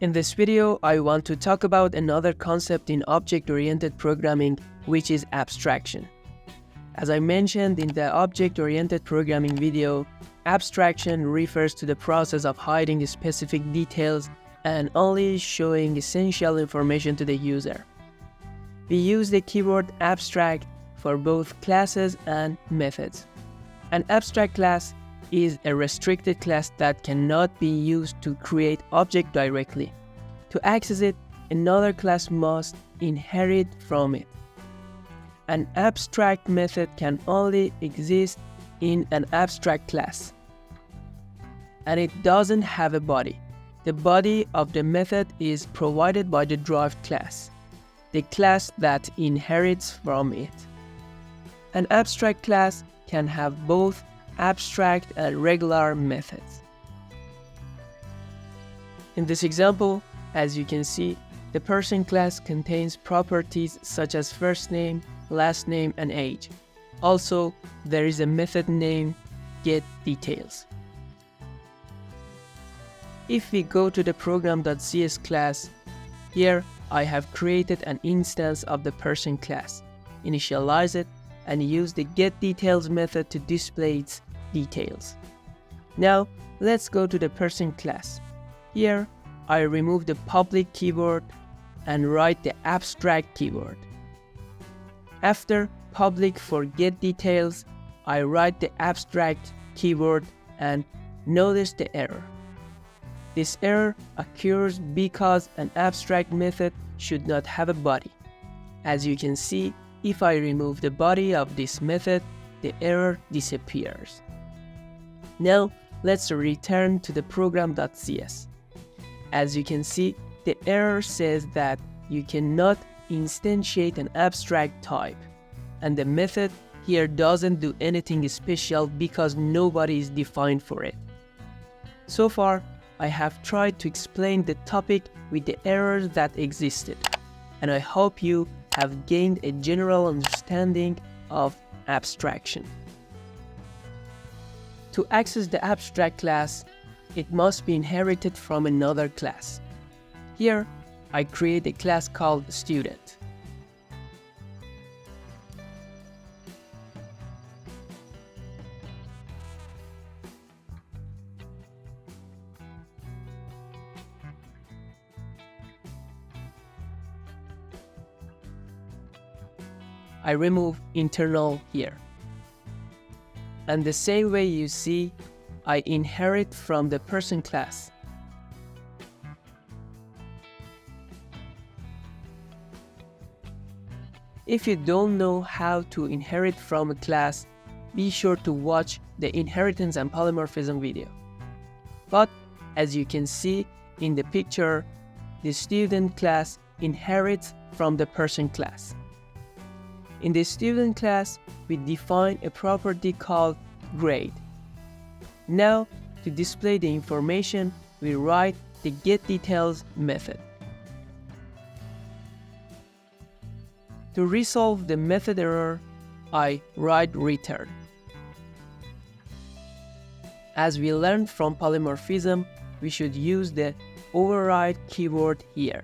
In this video, I want to talk about another concept in object-oriented programming, which is abstraction. As I mentioned in the object-oriented programming video, abstraction refers to the process of hiding specific details and only showing essential information to the user. We use the keyword abstract for both classes and methods. An abstract class is a restricted class that cannot be used to create object directly. To access it, another class must inherit from it. An abstract method can only exist in an abstract class, and it doesn't have a body. The body of the method is provided by the derived class, the class that inherits from it. An abstract class can have both abstract and regular methods. In this example, as you can see, the person class contains properties such as first name, last name, and age. Also, there is a method named getDetails. If we go to the program.cs class, here I have created an instance of the person class, initialize it, and use the getDetails method to display its details. Now, let's go to the person class. Here, I remove the public keyword and write the abstract keyword. After public for getDetails, I write the abstract keyword and notice the error. This error occurs because an abstract method should not have a body. As you can see, if I remove the body of this method, the error disappears. Now, let's return to the program.cs. As you can see, the error says that you cannot instantiate an abstract type, and the method here doesn't do anything special because nobody is defined for it. So far, I have tried to explain the topic with the errors that existed, and I hope you have gained a general understanding of abstraction. To access the abstract class, it must be inherited from another class. Here, I create a class called student. I remove internal here. And the same way you see, I inherit from the person class. If you don't know how to inherit from a class, be sure to watch the inheritance and polymorphism video. But as you can see in the picture, the student class inherits from the person class. In the student class, we define a property called grade. Now, to display the information, we write the getDetails method. To resolve the method error, I write return. As we learned from polymorphism, we should use the override keyword here.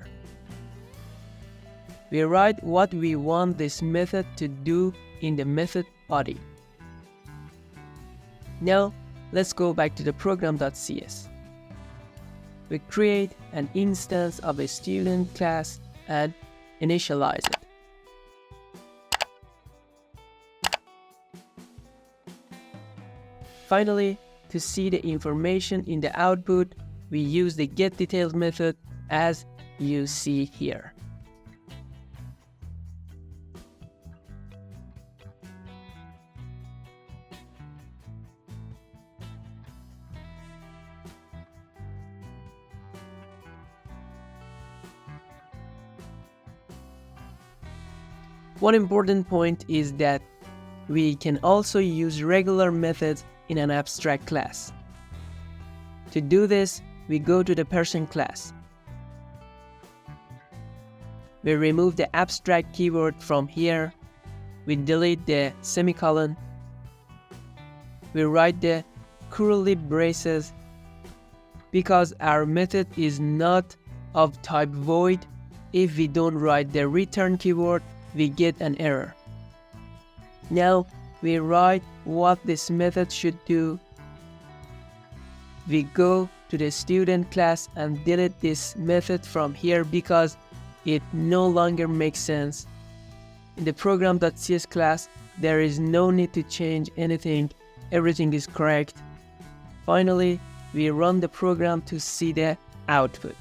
We write what we want this method to do in the method body. Now, let's go back to the program.cs. We create an instance of a student class and initialize it. Finally, to see the information in the output, we use the getDetails method as you see here. One important point is that we can also use regular methods in an abstract class. To do this, we go to the person class. We remove the abstract keyword from here. We delete the semicolon. We write the curly braces because our method is not of type void. If we don't write the return keyword, we get an error. Now we write what this method should do. We go to the student class and delete this method from here because it no longer makes sense. In the program.cs class, there is no need to change anything. Everything is correct. Finally, we run the program to see the output.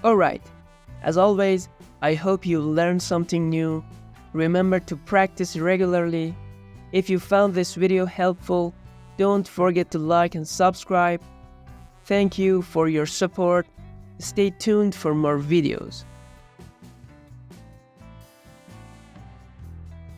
Alright, as always, I hope you learned something new. Remember to practice regularly. If you found this video helpful, don't forget to like and subscribe. Thank you for your support. Stay tuned for more videos.